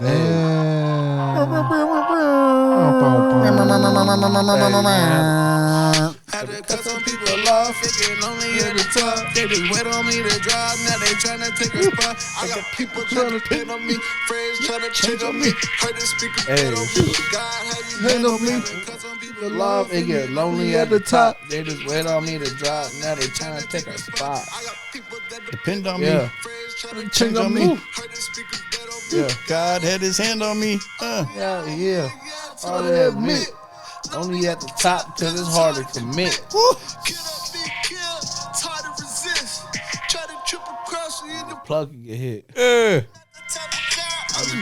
Had to cut some people off, thinking only at the top. They just wait on me to drive, now they tryna take a spot. I got people tryna pin on me, friends tryna change on me. Heard the speaker get on me, God, how you handle me? Cut some people love, it get lonely at the top. They just wait on me to drive, now they tryna take a spot. I got people that depend on me, friends tryna change on me. Heard the speaker get on me. God had his hand on me. Yeah. All that admit. Only at the top because it's hard to commit. Kill or be killed. It's hard to resist. Try to trip across you in the plug can get hit. I'm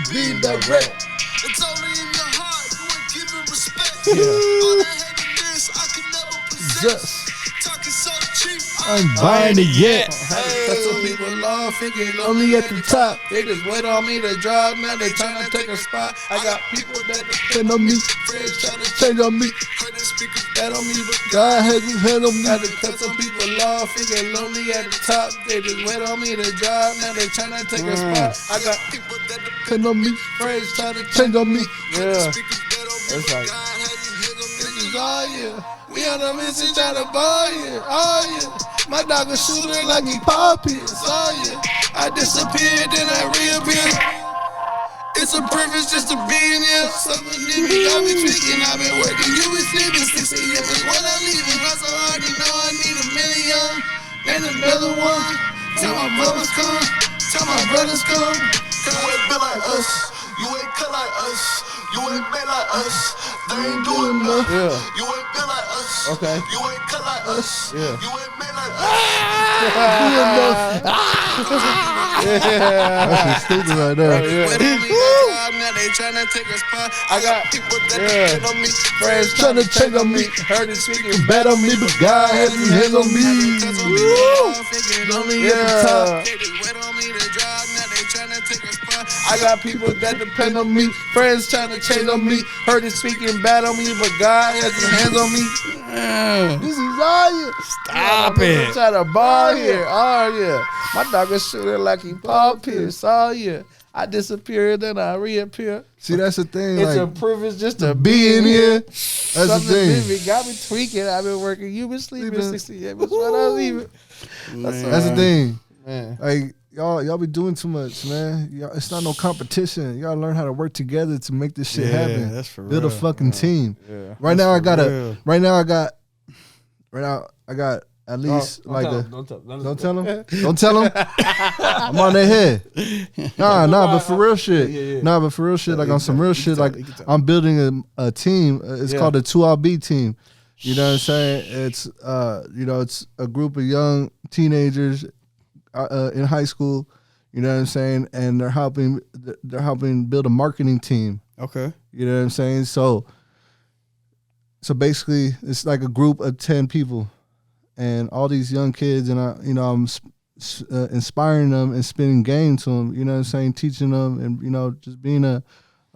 be direct. It's only in your heart, you ain't giving respect. All that happiness I can never possess. Talking so cheap, I'm buying it yet. Cause some people love thinking only at the top. They just wait on me to drop. Now they tryna take a spot. I got people that Depend on me, friends trying to change on me. heard the speakers. bet on me, but God has his hand on me. got to cut some people off. Thinking lonely at the top. They just wait on me to drop. Now they tryna take a spot. I got People that Depend on me, friends trying to change on me. Yeah. speakers bet on me. It's like, God has his hands on me. this is all yeah. We on a mission trying to buy it. Oh yeah. My dog a shooter like he poppy. Oh yeah. I disappeared, then I reappeared. It's a privilege just to be in here. Something different, got me tweaking. I've been working, you been sleeping. 6 a.m. is when I'm leaving. Hustle hard, you know I need $1 million. And another one. Tell my brothers come. Tell my brothers come. You ain't been like us. You ain't cut like us. You ain't made like us. They ain't doing enough. Yeah. You ain't been like us. Okay. You ain't cut like us. Yeah. You ain't made like us. That's stupid right there. Wait on me, that job, now they tryna take a spot. I got people that depend on me. Friends trying to check on me. Heard it speaking. Bet on me, but God has his hand on me. Lonely at the top. They just wait on me to drive, now they tryna take a spot. I got people that depend on me. Friends trying to change on me. Heard it speaking bad on me, but God has his hands on me. This is all you. Stop it. Try to ball here. Oh yeah. My dog is shooting like he Paul Pierce. Oh yeah. I disappear, then I reappear. See, that's the thing. It's a Like, privilege just to be in here. That's the Something thing. different. Got me tweaking. I've been working. You been sleeping 68. That's what I was leaving. That's the thing. Man. Like, y'all be doing too much, man. It's not no competition. You gotta learn how to work together to make this shit happen. that's for Build a real. fucking team. Yeah. Right now, I got real. at least like a. Don't tell Don't tell them. Don't tell them. I'm on their head. Nah, but for real shit. Yeah. Nah, but for real shit. Like on some real shit. Like you can tell. I'm building a team. It's Yeah. called the 2LB team. You know what I'm saying? It's it's a group of young teenagers in high school. You know what I'm saying? And they're helping build a marketing team. Okay. You know what I'm saying? So basically, it's like a group of 10 people, and all these young kids, and I'm inspiring them and spinning game to them. You know what I'm saying? Teaching them, and just being a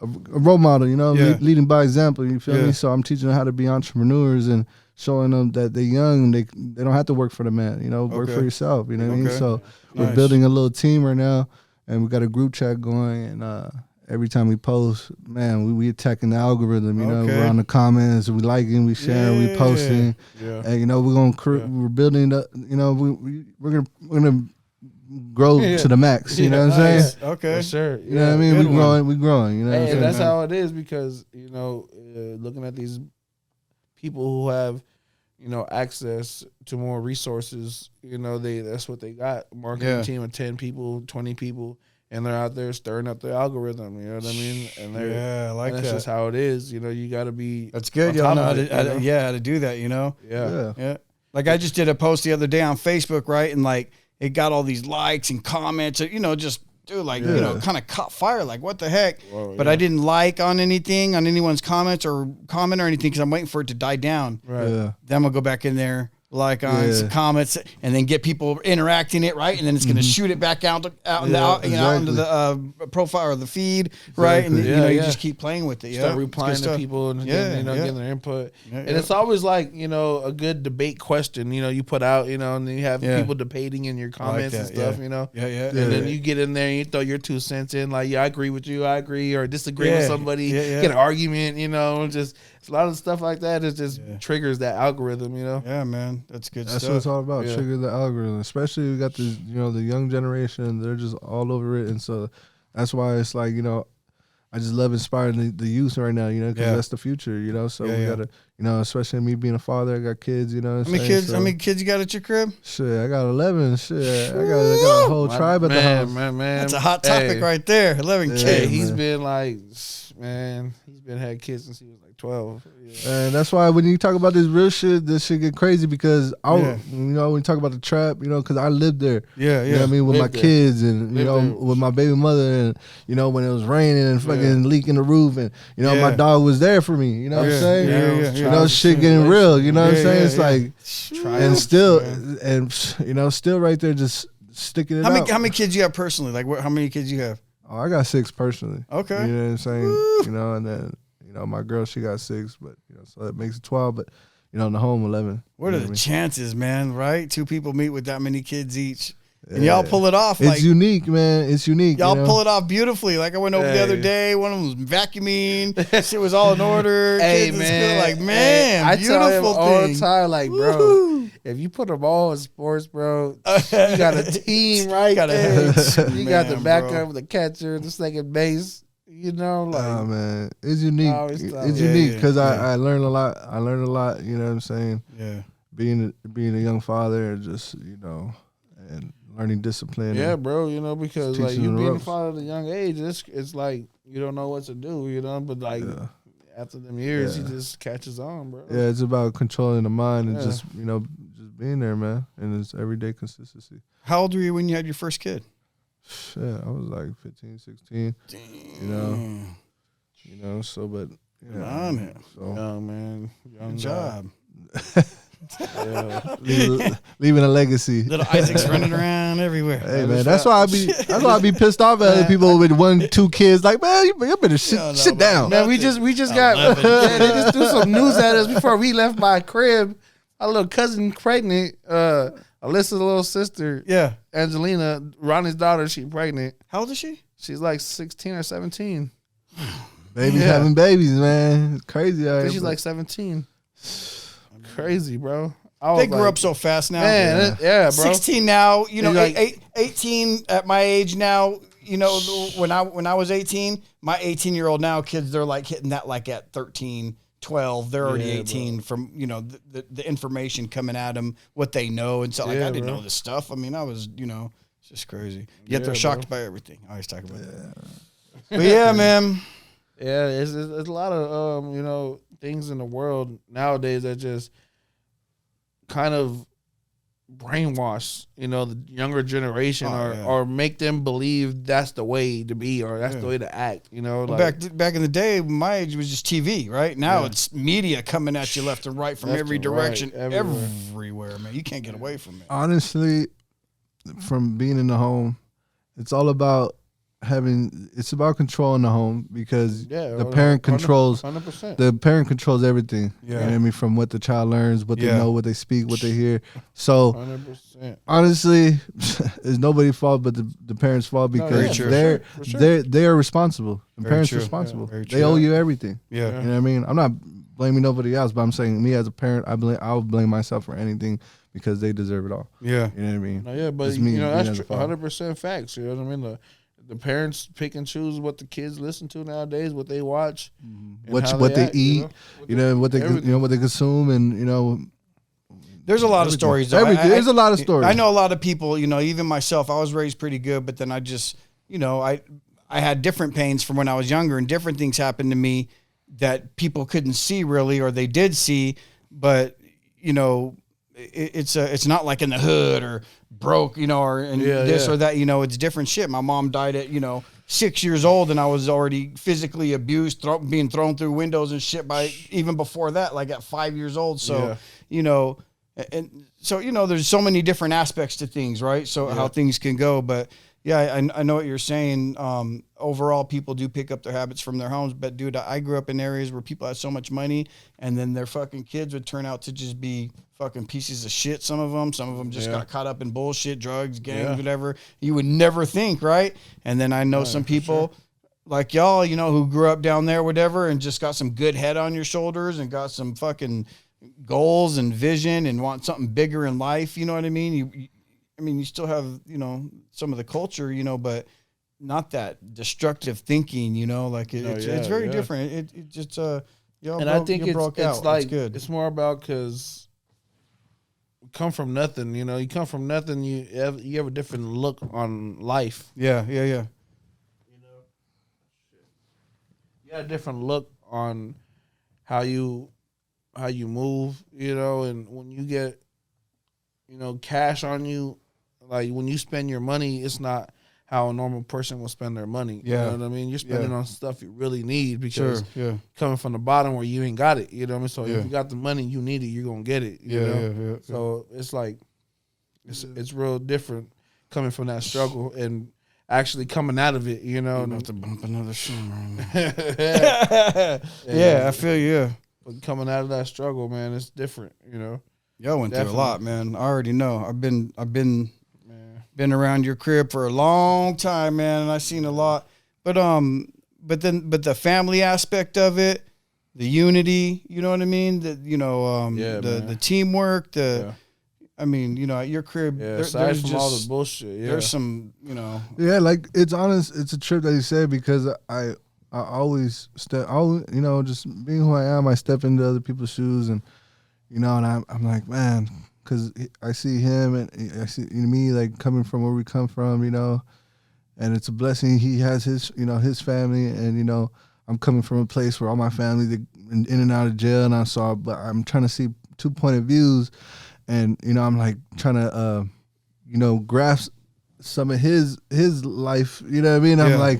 role model. Yeah. Leading by example. You feel Yeah. me? So I'm teaching them how to be entrepreneurs and showing them that they're young. They don't have to work for the man. Work Okay. for yourself. You know what I mean? Okay. So we're Nice. building a little team right now, and we got a group chat going, and every time we post, man, we attacking the algorithm. Okay. We're on the comments, we liking, we sharing, we posting, Yeah. and we're gonna we're building the, we're gonna grow Yeah. to the max. You know what I'm saying? Nice. Okay. For sure. You know what I mean? good We growing. You know what I'm Hey, saying? that's how it is because looking at these people who have access to more resources, that's what they got. Marketing Yeah. team of 10 people, 20 people, and they're out there stirring up the algorithm. You know what I mean? And they're Yeah, I like and that's that. just how it is. You got to be. That's good. on Y'all top know how of to, it, you know? how to do that, Yeah. Yeah. Like I just did a post the other day on Facebook, right? And like it got all these likes and comments, just dude, like, kind of caught fire. Like, what the heck? Whoa, But yeah. I didn't like on anything, on anyone's comments or comment or anything because I'm waiting for it to die down. Right. Yeah. Then I'm going to go back in there, like on some comments and then get people interacting it, right? And then it's going to shoot it back out out into the profile or the feed, right? And Yeah, you yeah. just keep playing with it. Start Yeah, replying It's good to stuff. people and Yeah, getting their input. Yeah, and yeah. it's always like, a good debate question, you put out, and then you have Yeah. people debating in your comments that, and stuff, Yeah, yeah. And then you get in there and you throw your 2 cents in, like, yeah, I agree with you, I agree, or disagree with Yeah, somebody, yeah. get an argument, just a lot of stuff like that. It just triggers that algorithm, Yeah, man. That's good That's stuff. what it's all about. Yeah. Trigger the algorithm. Especially we got the the young generation. They're just all over it, and so that's why it's like I just love inspiring the youth right now. Because Yeah. that's the future. So Yeah, we yeah. gotta especially me being a father. I got kids. What I'm How many saying? kids? So, How many kids you got at your crib? Shit, I got 11. Shit, I got a whole tribe at the house. Man, That's a hot topic Hey. right there. 11 Yeah, kids. Hey, he's man. been like, man, he's been had kids since he was like 12. Yeah. And that's why when you talk about this real shit, this shit get crazy because when you talk about the trap, because I lived there. Yeah, You know what I mean? With my kids and, with my baby mother and, when it was raining and fucking leaking the roof and, my dog was there for me. You know what I'm saying? Shit getting real. You know what I'm saying? It's like, and still, still right there just sticking it out. How many kids you have personally? Like, how many kids you have? Oh, I got 6 personally. Okay. You know what I'm saying? Woo. And then, my girl, she got 6, but, so that makes it 12, but, in the home, 11. What are the chances, man, right? 2 people meet with that many kids each. And y'all pull it off. It's unique, man. It's unique. Y'all pull it off beautifully. Like I went over the other day. One of them was vacuuming. Shit was all in order. Hey, kids man. Like, man, I beautiful tell him thing. all the time, like, bro, if you put them all in sports, bro, you got a team right there. You got the backup, the catcher, the second base. Oh, man. It's unique. It's unique because I learned a lot. You know what I'm saying? Yeah. Being a young father and just, and learning discipline. Yeah, bro, because like you being a ropes. father at a young age, it's like you don't know what to do, but like after them years, he just catches on, bro. Yeah, it's about controlling the mind and just being there, man. And it's everyday consistency. How old were you when you had your first kid? Yeah, I was like 15, 16. Damn. So but on it. So Young man, young Good job. leaving a legacy. Little Isaac's running around everywhere. Hey man, that's why I be pissed off at other people with 1, 2 kids. Like, man, you better sit down. Man, we just got they just threw some news at us before we left my crib. Our little cousin pregnant. Alyssa's little sister. Yeah. Angelina, Ronnie's daughter. She pregnant. How old is she? She's like 16 or 17. Babies having babies, man. It's crazy. I think she's like 17. Crazy, bro. They grew up so fast now. Man, yeah, bro. 16 now, like, 18 at my age now, when I was 18, my 18-year-old now kids, they're like hitting that like at 13, 12. They're already 18 from, the information coming at them, what they know. And so like, I didn't know this stuff. I mean, I was, it's just crazy. Yet they're shocked by everything. I always talk about that. But yeah, man. Yeah, it's a lot of, things in the world nowadays that just kind of brainwash, the younger generation or make them believe that's the way to be or that's the way to act, back in the day, my age was just TV, right? Now it's media coming at you left and right from every direction, everywhere, man. You can't get away from it. Honestly, from being in the home, it's all about it's about controlling the home because the parent controls 100%. The parent controls everything. Yeah. You know what I mean? From what the child learns, what they know, what they speak, what they hear. So 100%. honestly, it's nobody's fault but the parents' fault because they are responsible. The parents are responsible. Yeah, they owe you everything. Yeah. You know what I mean? I'm not blaming nobody else, but I'm saying me as a parent, I'll blame myself for anything because they deserve it all. Yeah. You know what I mean? No, yeah, but that's 100% facts. You know what I mean? The parents pick and choose what the kids listen to nowadays, what they watch, what they eat, what they consume, and there's a lot of stories. There's a lot of stories. I know a lot of people. Even myself, I was raised pretty good, but then I just, I had different pains from when I was younger, and different things happened to me that people couldn't see really, or they did see, but it's not like in the hood or broke, or or that, it's different shit. My mom died at, 6 years old and I was already physically abused, being thrown through windows and shit by even before that, like at 5 years old. So, and so, there's so many different aspects to things, right? So how things can go, but yeah, I know what you're saying. Overall, people do pick up their habits from their homes, but dude, I grew up in areas where people had so much money and then their fucking kids would turn out to just be fucking pieces of shit. Some of them just got caught up in bullshit, drugs, gangs, whatever. You would never think, right? And then I know some people like y'all, who grew up down there, whatever, and just got some good head on your shoulders and got some fucking goals and vision and want something bigger in life. You know what I mean? You still have, some of the culture, but not that destructive thinking, it's very different. It just, and I think it's like, it's good. It's more about because come from nothing, you come from nothing. You have a different look on life. Yeah. You got a different look on how you move, you know, and when you get, you know, cash on you, like when you spend your money, it's not how a normal person will spend their money. Yeah. You know what I mean? You're spending on stuff you really need because yeah. coming from the bottom where you ain't got it, you know what I mean? So Yeah. if you got the money, you need it, you're going to get it, you know? Yeah. So it's like, it's real different coming from that struggle and actually coming out of it, you know? I'm about to bump another song right now. Yeah. I feel you. Yeah. But coming out of that struggle, man, it's different, you know? Y'all went Definitely. through a lot, man. I already know. I've been Man. been around your crib for a long time, man, and I've seen a lot. But the family aspect of it, the unity, you know what I mean? The teamwork, I mean, you know, at your crib, aside from all the bullshit, there's some, you know. Yeah, like it's honest. It's a trip that he said because I always you know, just being who I am, I step into other people's shoes, and you know, and I'm like, man, because I see him and I see me like coming from where we come from, you know, and it's a blessing. He has his, you know, his family, and you know, I'm coming from a place where all my family they in and out of jail, and but I'm trying to see 2 point of views, and you know, I'm like trying to, you know, grasp some of his life, you know what I mean? I'm like,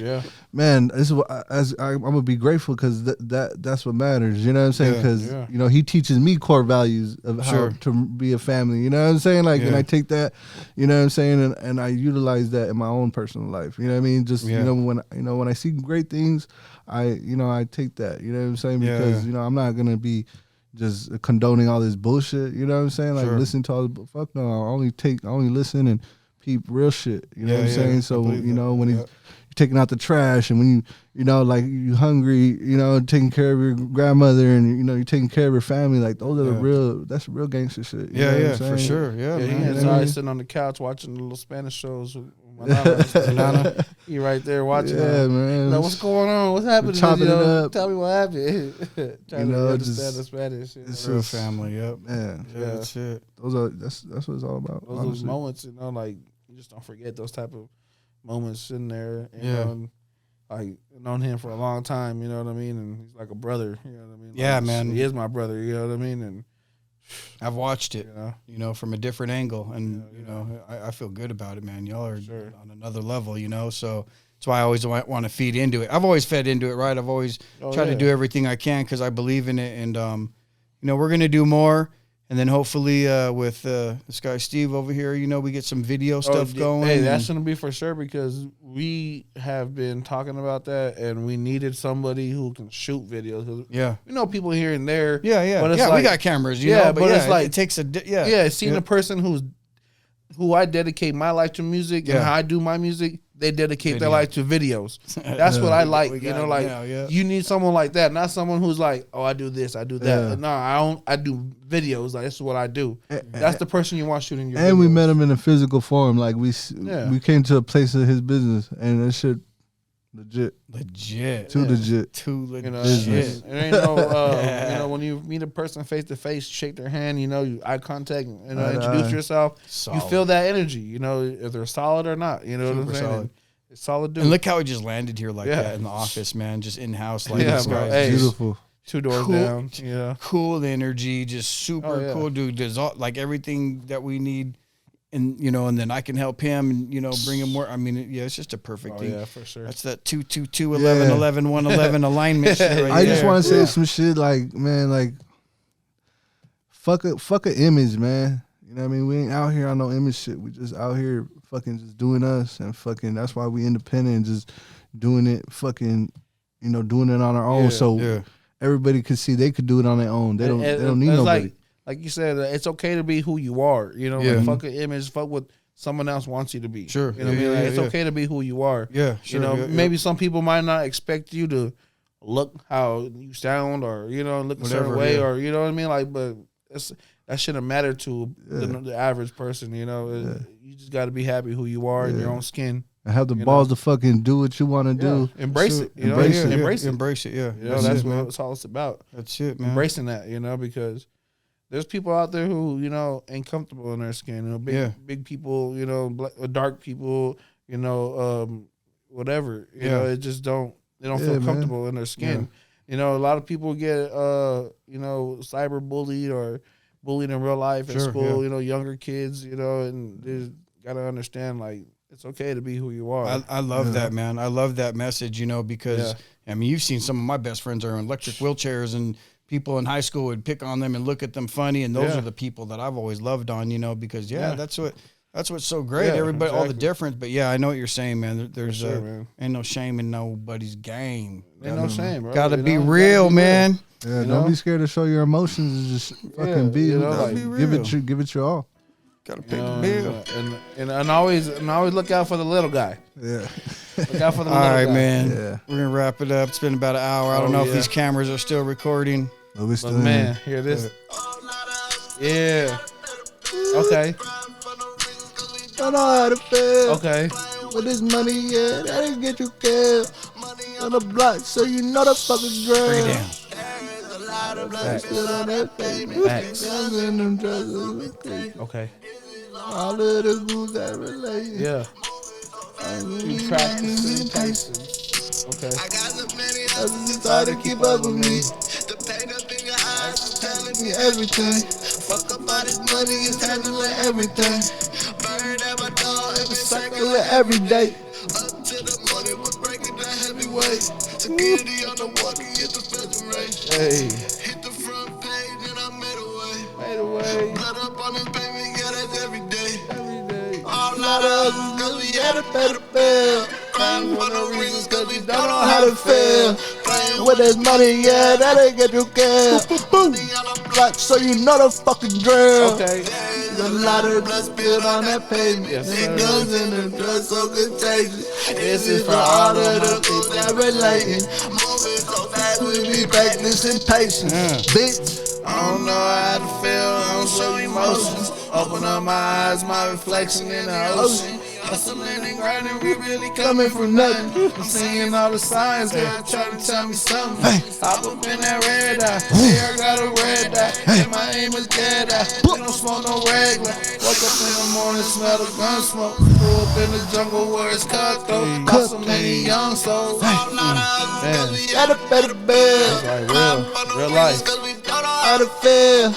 man, this is what I'm gonna be grateful because that's what matters, you know what I'm saying? Because you know, he teaches me core values of how to be a family, you know what I'm saying? Like, and I take that, you know what I'm saying, and I utilize that in my own personal life, you know what I mean? Just you know, when I see great things, I take that, you know what I'm saying? Because you know, I'm not gonna be just condoning all this bullshit, you know what I'm saying? Like listen to all the fuck no, I only listen and peep real shit, you know what I'm saying? So you know, when he's taking out the trash, and when you know, like you hungry, you know, taking care of your grandmother, and you know, you're taking care of your family, like those are that's real gangster shit. You know what I'm saying? For sure. Yeah, man. He's always sitting on the couch watching the little Spanish shows with my Nana. He right there watching. Man. Like, what's going on? What's happening? Chopping it up. Tell me what happened. Trying to understand the Spanish. It's real family. Yep. Man. Yeah, that's it. That's what it's all about. Those moments, you know, like you just don't forget those type of moments sitting there. And, like known him for a long time, you know what I mean, and he's like a brother, you know what I mean. Yeah, like, man, he is my brother, you know what I mean, and I've watched it, you know, from a different angle, and you know, I feel good about it, man. Y'all are on another level, you know, so that's why I always want to feed into it. I've always fed into it, right? I've always tried to do everything I can because I believe in it, and you know, we're gonna do more. And then hopefully with this guy Steve over here, you know, we get some video stuff going. Hey, that's going to be for sure because we have been talking about that and we needed somebody who can shoot videos. Yeah. You know, people here and there. Yeah. But it's like, we got cameras, you know. But it's like, it takes a, seeing a person who I dedicate my life to music and how I do my music, they dedicate their life to videos. That's what I like. You know, like you need someone like that, not someone who's like, oh, I do this, I do that. Yeah. No, I don't. I do videos. Like, this is what I do. That's the person you want shooting your. And videos. we met him in a physical form. Like we came to a place of his business, and that shit legit. Too legit. You know, it ain't no. You know, when you meet a person face to face, shake their hand. You know, you eye contact. You know, introduce yourself. Solid. You feel that energy. You know, if they're solid or not. You know what I'm saying? Solid. It's solid dude. And look how he just landed here like that in the office, man. Just in house, like this bro. guy's Hey, beautiful. 2 doors down. Yeah. Cool energy, just super cool dude. There's all, like everything that we need. And you know, and then I can help him, and you know, bring him more. I mean, it's just a perfect thing. Yeah, for sure. That's that 2 2 2 11 11 111 alignment. Shit right I just there. want to say some shit like, man, like fuck a image, man. You know what I mean? We ain't out here on no image shit. We just out here fucking just doing us, and fucking that's why we independent and just doing it fucking, you know, doing it on our own. So everybody could see they could do it on their own. They don't need nobody. Like you said, it's okay to be who you are. You know, like fuck an image, fuck what someone else wants you to be. Sure. You know what I mean? Like, it's okay to be who you are. Yeah, sure. You know, maybe some people might not expect you to look how you sound or, you know, look a certain way or, you know what I mean? Like, but that shouldn't matter to the average person, you know. You just got to be happy who you are in your own skin. And have the balls to fucking do what you want to do. Embrace it. You know? Embrace it, yeah. You know, that's what it's all about. That's it, man. Embracing that, you know, because there's people out there who, you know, ain't comfortable in their skin. You know, big people, you know, dark people, you know, whatever. You know, it just they don't feel comfortable in their skin. You know, a lot of people get you know, cyber bullied or bullied in real life in Sure, school. yeah. You know, younger kids. You know, and they gotta understand like it's okay to be who you are. I love that, man. I love that message, you know, because I mean, you've seen some of my best friends are in electric wheelchairs, and people in high school would pick on them and look at them funny, and those are the people that I've always loved on, you know, because that's what's so great. Yeah, Everybody, all the exactly. difference, but yeah, I know what you're saying, man. There's sure, man. ain't no shame in nobody's game. Ain't no shame, bro. Gotta You be know? Gotta real, be man. Yeah, You don't know? be scared to show your emotions. Just fucking be. you know, Like, like, give it your all. Gotta You pay know, the bill. and always look out for the little guy. Yeah. Look out for the All little right, guy. man. Yeah. We're gonna wrap it up. It's been about an hour. I don't know if these cameras are still recording. But we But still man, hear this. Yeah. Okay. don't know how to feel. Okay. With this money, yeah, that ain't get you killed. Money on the block, so you know the fucking drill. Break it down. Still on that pavement. Facts. Guns in them drugs. Okay. All of the rules that relate. Yeah. You practicing patience. Okay. I got so many It's hard to keep up with me. The pain up in your eyes is telling me Everything. fuck up all this money is handling everything. Bird at my door every second. Circle it every day. Up to the morning, we're breaking that heavyweight. Security on the walk and get the federation. Hey. Hit the front page and I made a way. Made away. Blood up on this pavement, yeah, that's every day. Every day. All lot of us, cause we had a better bill. Crying for no reasons, cause we don't know how to feel. Playing With this money, yeah, that ain't get you killed. money on the block. Block, so you know the fucking drill. Okay. There's a lot of blood spilled on that pavement. Yes, The sir. guns and the drugs so contagious. This is for all of the people that relating. Moving so fast, We be practicing patience, bitch. I don't know how to feel, I don't show emotions. Open up my eyes, my reflection in the ocean. Hustling and grinding, we really coming from nothing. I'm seeing all the signs that try to tell me something. Hop up in that red eye, yeah, I got a red eye. And my aim is dead eye, we don't smoke no regular. Woke up in the morning, smell the gun smoke. Pull up in the jungle where it's cutthroat. Got so many young souls. Man, Got a better bill. like real life. How to feel.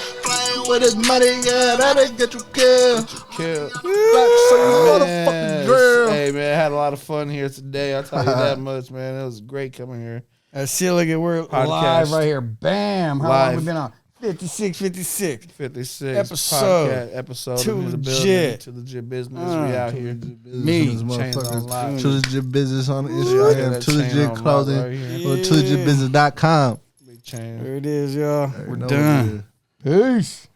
With this money, yeah, that ain't get you killed. Kill. Black, so you know the fucking drill. Hey man, I had a lot of fun here today. I'll tell you that much, man. It was great coming here. See, look at we're Podcast. live right here. Bam. How long Live. we been on? 56. 56 Episode. podcast episode. 2Legit. To legit business. We out here. Me. Chains on lock. Chains. 2Legit business on Yeah, Instagram. that chain 2Legit on clothing. lock right here. Or 2legitbusiness.com. Big chain. There it is, y'all. We're Know done. what it is. Peace.